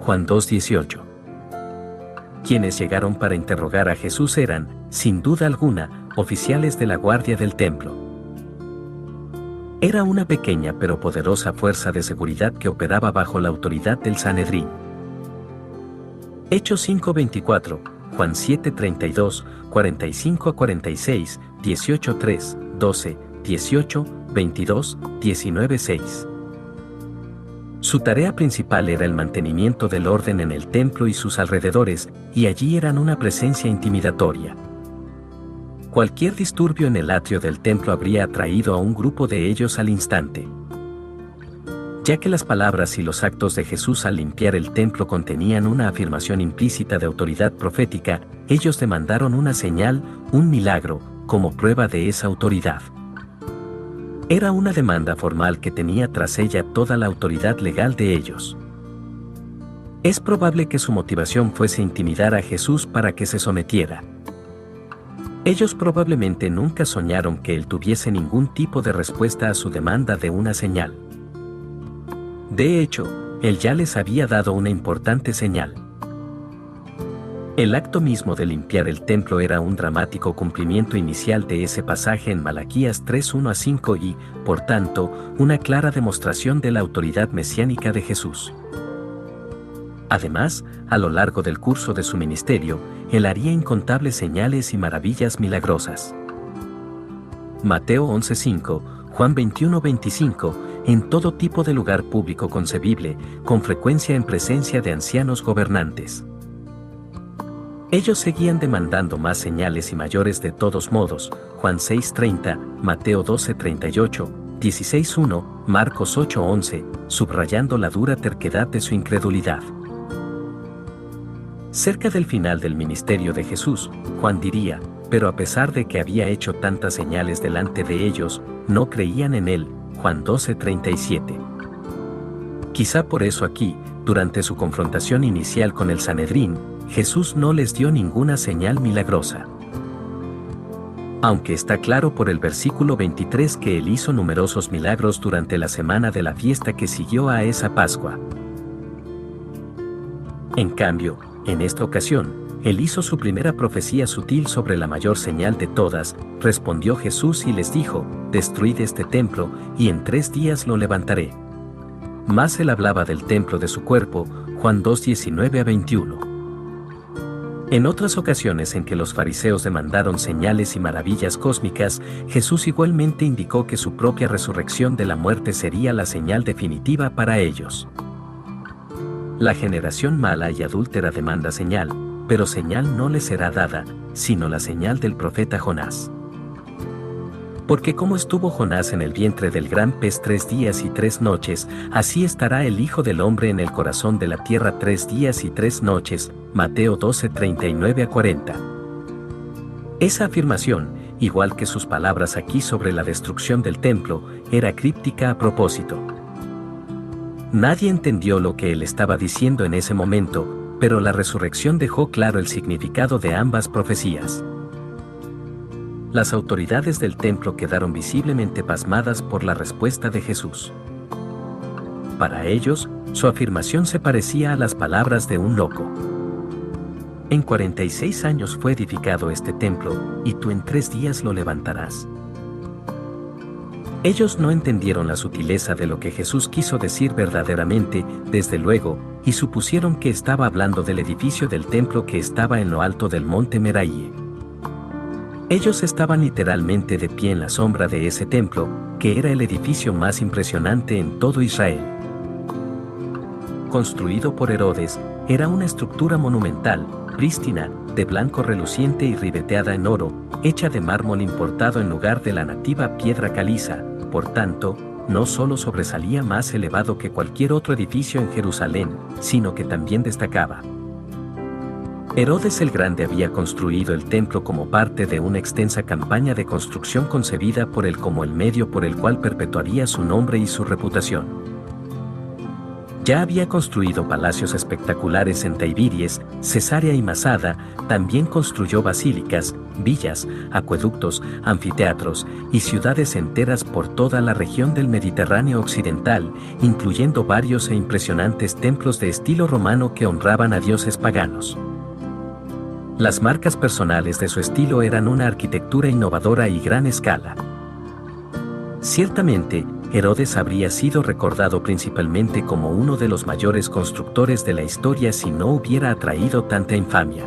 Juan 2:18. Quienes llegaron para interrogar a Jesús eran, sin duda alguna, oficiales de la guardia del templo. Era una pequeña pero poderosa fuerza de seguridad que operaba bajo la autoridad del Sanedrín. Hechos 5:24, Juan 7:32, 45-46, 18:3, 12, 18, 22, 19:6. Su tarea principal era el mantenimiento del orden en el templo y sus alrededores, y allí eran una presencia intimidatoria. Cualquier disturbio en el atrio del templo habría atraído a un grupo de ellos al instante. Ya que las palabras y los actos de Jesús al limpiar el templo contenían una afirmación implícita de autoridad profética, ellos demandaron una señal, un milagro, como prueba de esa autoridad. Era una demanda formal que tenía tras ella toda la autoridad legal de ellos. Es probable que su motivación fuese intimidar a Jesús para que se sometiera. Ellos probablemente nunca soñaron que él tuviese ningún tipo de respuesta a su demanda de una señal. De hecho, él ya les había dado una importante señal. El acto mismo de limpiar el templo era un dramático cumplimiento inicial de ese pasaje en Malaquías 3:1-5 y, por tanto, una clara demostración de la autoridad mesiánica de Jesús. Además, a lo largo del curso de su ministerio, él haría incontables señales y maravillas milagrosas. Mateo 11:5, Juan 21:25, en todo tipo de lugar público concebible, con frecuencia en presencia de ancianos gobernantes. Ellos seguían demandando más señales y mayores de todos modos, Juan 6:30, Mateo 12:38, 16:1, Marcos 8:11, subrayando la dura terquedad de su incredulidad. Cerca del final del ministerio de Jesús, Juan diría, pero a pesar de que había hecho tantas señales delante de ellos, no creían en él. Juan 12:37. Quizá por eso aquí, durante su confrontación inicial con el Sanedrín, Jesús no les dio ninguna señal milagrosa. Aunque está claro por el versículo 23 que él hizo numerosos milagros durante la semana de la fiesta que siguió a esa Pascua. En cambio, en esta ocasión, él hizo su primera profecía sutil sobre la mayor señal de todas. Respondió Jesús y les dijo: destruid este templo, y en 3 días lo levantaré. Más él hablaba del templo de su cuerpo. Juan 2:19-21. En otras ocasiones en que los fariseos demandaron señales y maravillas cósmicas, Jesús igualmente indicó que su propia resurrección de la muerte sería la señal definitiva para ellos. La generación mala y adúltera demanda señal, pero señal no le será dada, sino la señal del profeta Jonás. Porque como estuvo Jonás en el vientre del gran pez 3 días y 3 noches, así estará el Hijo del Hombre en el corazón de la tierra 3 días y 3 noches. Mateo 12:39-40. Esa afirmación, igual que sus palabras aquí sobre la destrucción del templo, era críptica a propósito. Nadie entendió lo que él estaba diciendo en ese momento, pero la resurrección dejó claro el significado de ambas profecías. Las autoridades del templo quedaron visiblemente pasmadas por la respuesta de Jesús. Para ellos, su afirmación se parecía a las palabras de un loco. En 46 años fue edificado este templo, y tú en 3 días lo levantarás. Ellos no entendieron la sutileza de lo que Jesús quiso decir verdaderamente, desde luego, y supusieron que estaba hablando del edificio del templo que estaba en lo alto del monte Meraíe. Ellos estaban literalmente de pie en la sombra de ese templo, que era el edificio más impresionante en todo Israel. Construido por Herodes, era una estructura monumental, prístina, de blanco reluciente y ribeteada en oro, hecha de mármol importado en lugar de la nativa piedra caliza. Por tanto, no solo sobresalía más elevado que cualquier otro edificio en Jerusalén, sino que también destacaba. Herodes el Grande había construido el templo como parte de una extensa campaña de construcción concebida por él como el medio por el cual perpetuaría su nombre y su reputación. Ya había construido palacios espectaculares en Tiberias, Cesarea y Masada, también construyó basílicas, villas, acueductos, anfiteatros y ciudades enteras por toda la región del Mediterráneo occidental, incluyendo varios e impresionantes templos de estilo romano que honraban a dioses paganos. Las marcas personales de su estilo eran una arquitectura innovadora y gran escala. Ciertamente, Herodes habría sido recordado principalmente como uno de los mayores constructores de la historia si no hubiera atraído tanta infamia.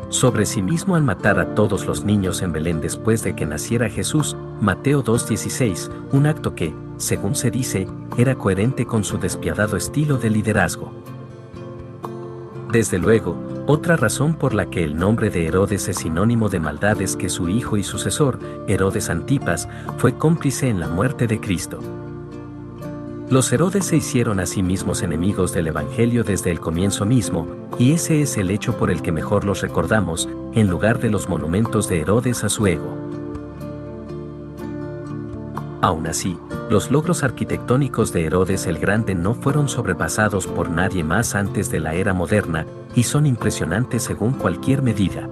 Sobre sí mismo al matar a todos los niños en Belén después de que naciera Jesús, Mateo 2:16, un acto que, según se dice, era coherente con su despiadado estilo de liderazgo. Desde luego, otra razón por la que el nombre de Herodes es sinónimo de maldad es que su hijo y sucesor, Herodes Antipas, fue cómplice en la muerte de Cristo. Los Herodes se hicieron a sí mismos enemigos del Evangelio desde el comienzo mismo, y ese es el hecho por el que mejor los recordamos, en lugar de los monumentos de Herodes a su ego. Aún así, los logros arquitectónicos de Herodes el Grande no fueron sobrepasados por nadie más antes de la era moderna, y son impresionantes según cualquier medida.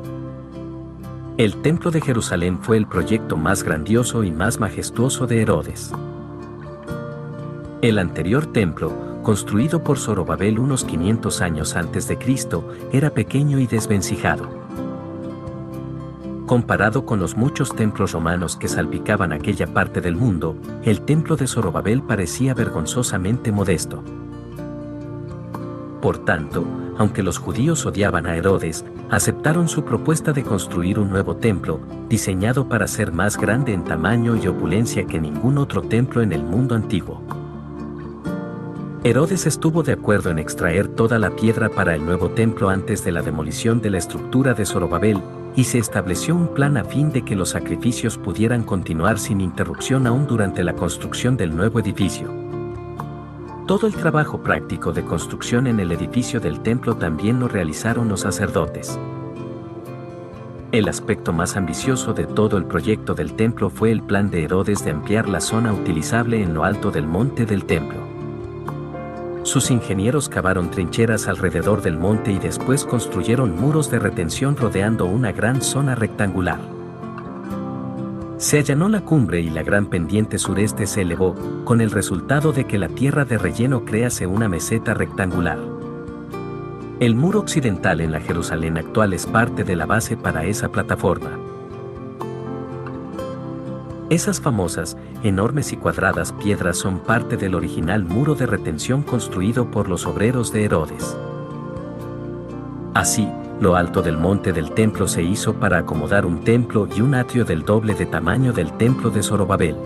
El Templo de Jerusalén fue el proyecto más grandioso y más majestuoso de Herodes. El anterior templo, construido por Zorobabel unos 500 años antes de Cristo, era pequeño y desvencijado. Comparado con los muchos templos romanos que salpicaban aquella parte del mundo, el templo de Zorobabel parecía vergonzosamente modesto. Por tanto, aunque los judíos odiaban a Herodes, aceptaron su propuesta de construir un nuevo templo, diseñado para ser más grande en tamaño y opulencia que ningún otro templo en el mundo antiguo. Herodes estuvo de acuerdo en extraer toda la piedra para el nuevo templo antes de la demolición de la estructura de Zorobabel, y se estableció un plan a fin de que los sacrificios pudieran continuar sin interrupción aún durante la construcción del nuevo edificio. Todo el trabajo práctico de construcción en el edificio del templo también lo realizaron los sacerdotes. El aspecto más ambicioso de todo el proyecto del templo fue el plan de Herodes de ampliar la zona utilizable en lo alto del monte del templo. Sus ingenieros cavaron trincheras alrededor del monte y después construyeron muros de retención rodeando una gran zona rectangular. Se allanó la cumbre y la gran pendiente sureste se elevó, con el resultado de que la tierra de relleno crease una meseta rectangular. El muro occidental en la Jerusalén actual es parte de la base para esa plataforma. Esas famosas, enormes y cuadradas piedras son parte del original muro de retención construido por los obreros de Herodes. Así, lo alto del monte del templo se hizo para acomodar un templo y un atrio del doble de tamaño del templo de Zorobabel.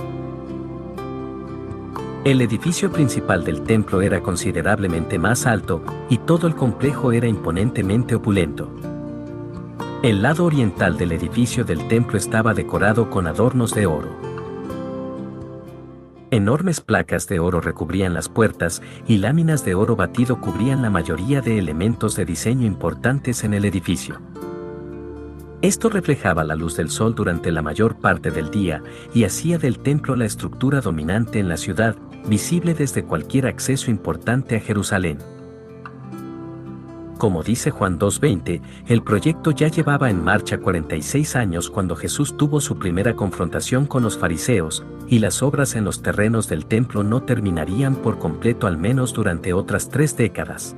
El edificio principal del templo era considerablemente más alto, y todo el complejo era imponentemente opulento. El lado oriental del edificio del templo estaba decorado con adornos de oro. Enormes placas de oro recubrían las puertas, y láminas de oro batido cubrían la mayoría de elementos de diseño importantes en el edificio. Esto reflejaba la luz del sol durante la mayor parte del día, y hacía del templo la estructura dominante en la ciudad, visible desde cualquier acceso importante a Jerusalén. Como dice Juan 2:20, el proyecto ya llevaba en marcha 46 años cuando Jesús tuvo su primera confrontación con los fariseos, y las obras en los terrenos del templo no terminarían por completo al menos durante otras 3 décadas.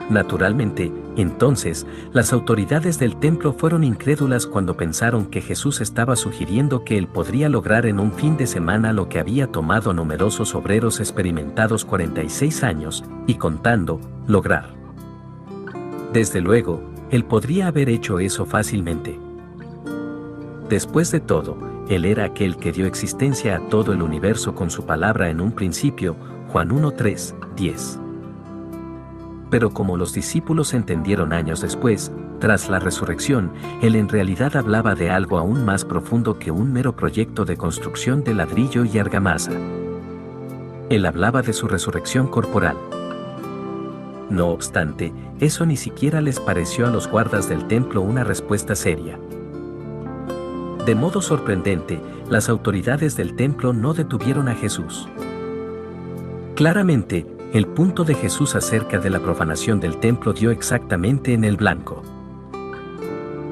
Naturalmente, entonces, las autoridades del templo fueron incrédulas cuando pensaron que Jesús estaba sugiriendo que él podría lograr en un fin de semana lo que había tomado numerosos obreros experimentados 46 años, y contando, lograr. Desde luego, él podría haber hecho eso fácilmente. Después de todo, él era aquel que dio existencia a todo el universo con su palabra en un principio, Juan 1:3-10. Pero como los discípulos entendieron años después, tras la resurrección, él en realidad hablaba de algo aún más profundo que un mero proyecto de construcción de ladrillo y argamasa. Él hablaba de su resurrección corporal. No obstante, eso ni siquiera les pareció a los guardas del templo una respuesta seria. De modo sorprendente, las autoridades del templo no detuvieron a Jesús. Claramente, el punto de Jesús acerca de la profanación del templo dio exactamente en el blanco.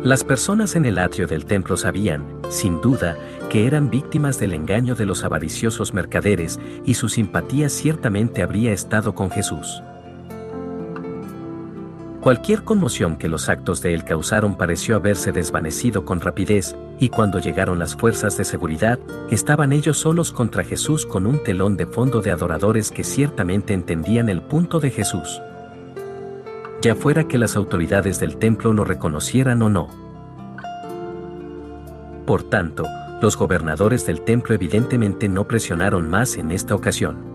Las personas en el atrio del templo sabían, sin duda, que eran víctimas del engaño de los avariciosos mercaderes, y su simpatía ciertamente habría estado con Jesús. Cualquier conmoción que los actos de él causaron pareció haberse desvanecido con rapidez, y cuando llegaron las fuerzas de seguridad, estaban ellos solos contra Jesús con un telón de fondo de adoradores que ciertamente entendían el punto de Jesús. Ya fuera que las autoridades del templo lo reconocieran o no. Por tanto, los gobernadores del templo evidentemente no presionaron más en esta ocasión.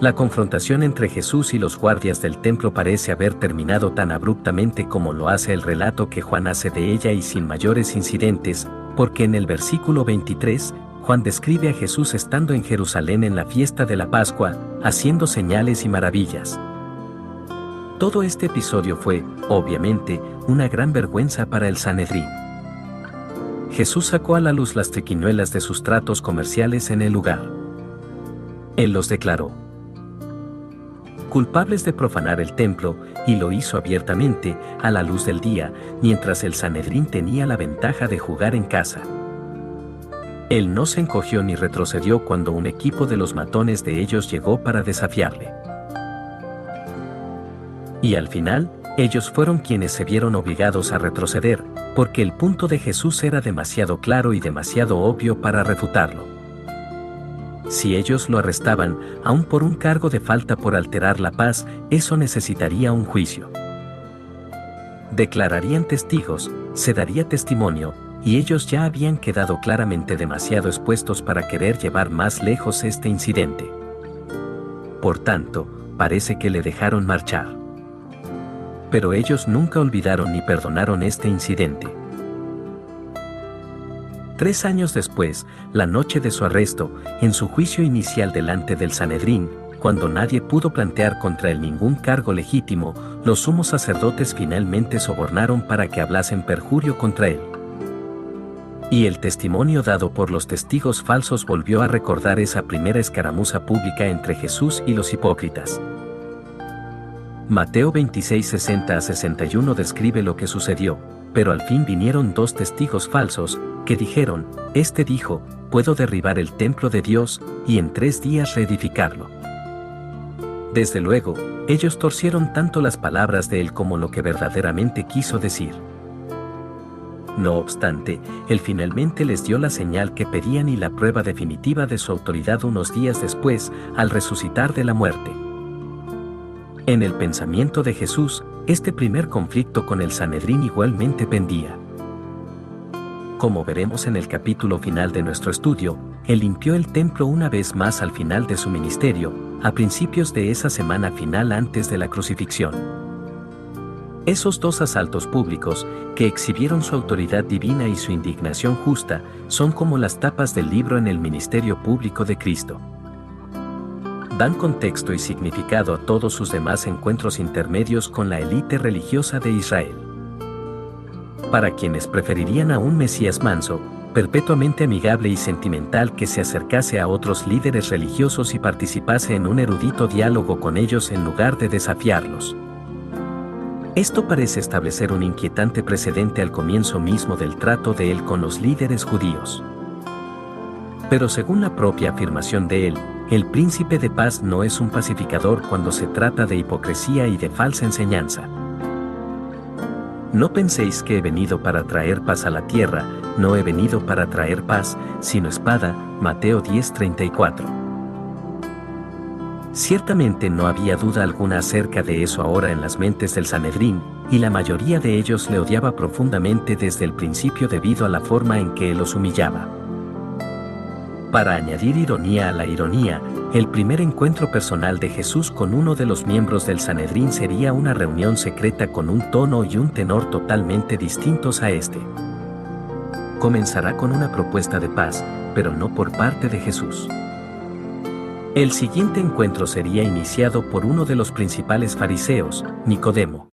La confrontación entre Jesús y los guardias del templo parece haber terminado tan abruptamente como lo hace el relato que Juan hace de ella y sin mayores incidentes, porque en el versículo 23, Juan describe a Jesús estando en Jerusalén en la fiesta de la Pascua, haciendo señales y maravillas. Todo este episodio fue, obviamente, una gran vergüenza para el Sanedrín. Jesús sacó a la luz las triquiñuelas de sus tratos comerciales en el lugar. Él los declaró culpables de profanar el templo, y lo hizo abiertamente, a la luz del día, mientras el Sanedrín tenía la ventaja de jugar en casa. Él no se encogió ni retrocedió cuando un equipo de los matones de ellos llegó para desafiarle. Y al final, ellos fueron quienes se vieron obligados a retroceder, porque el punto de Jesús era demasiado claro y demasiado obvio para refutarlo. Si ellos lo arrestaban, aun por un cargo de falta por alterar la paz, eso necesitaría un juicio. Declararían testigos, se daría testimonio, y ellos ya habían quedado claramente demasiado expuestos para querer llevar más lejos este incidente. Por tanto, parece que le dejaron marchar. Pero ellos nunca olvidaron ni perdonaron este incidente. 3 años después, la noche de su arresto, en su juicio inicial delante del Sanedrín, cuando nadie pudo plantear contra él ningún cargo legítimo, los sumos sacerdotes finalmente sobornaron para que hablasen perjurio contra él. Y el testimonio dado por los testigos falsos volvió a recordar esa primera escaramuza pública entre Jesús y los hipócritas. Mateo 26, 60-61 describe lo que sucedió, pero al fin vinieron dos testigos falsos, que dijeron, este dijo, puedo derribar el templo de Dios, y en 3 días reedificarlo. Desde luego, ellos torcieron tanto las palabras de él como lo que verdaderamente quiso decir. No obstante, él finalmente les dio la señal que pedían y la prueba definitiva de su autoridad unos días después, al resucitar de la muerte. En el pensamiento de Jesús, este primer conflicto con el Sanedrín igualmente pendía. Como veremos en el capítulo final de nuestro estudio, él limpió el templo una vez más al final de su ministerio, a principios de esa semana final antes de la crucifixión. Esos dos asaltos públicos, que exhibieron su autoridad divina y su indignación justa, son como las tapas del libro en el ministerio público de Cristo. Dan contexto y significado a todos sus demás encuentros intermedios con la élite religiosa de Israel. Para quienes preferirían a un Mesías manso, perpetuamente amigable y sentimental que se acercase a otros líderes religiosos y participase en un erudito diálogo con ellos en lugar de desafiarlos. Esto parece establecer un inquietante precedente al comienzo mismo del trato de él con los líderes judíos. Pero según la propia afirmación de él, el príncipe de paz no es un pacificador cuando se trata de hipocresía y de falsa enseñanza. No penséis que he venido para traer paz a la tierra, no he venido para traer paz, sino espada. Mateo 10:34. Ciertamente no había duda alguna acerca de eso ahora en las mentes del Sanedrín, y la mayoría de ellos le odiaba profundamente desde el principio debido a la forma en que él los humillaba. Para añadir ironía a la ironía, el primer encuentro personal de Jesús con uno de los miembros del Sanedrín sería una reunión secreta con un tono y un tenor totalmente distintos a este. Comenzará con una propuesta de paz, pero no por parte de Jesús. El siguiente encuentro sería iniciado por uno de los principales fariseos, Nicodemo.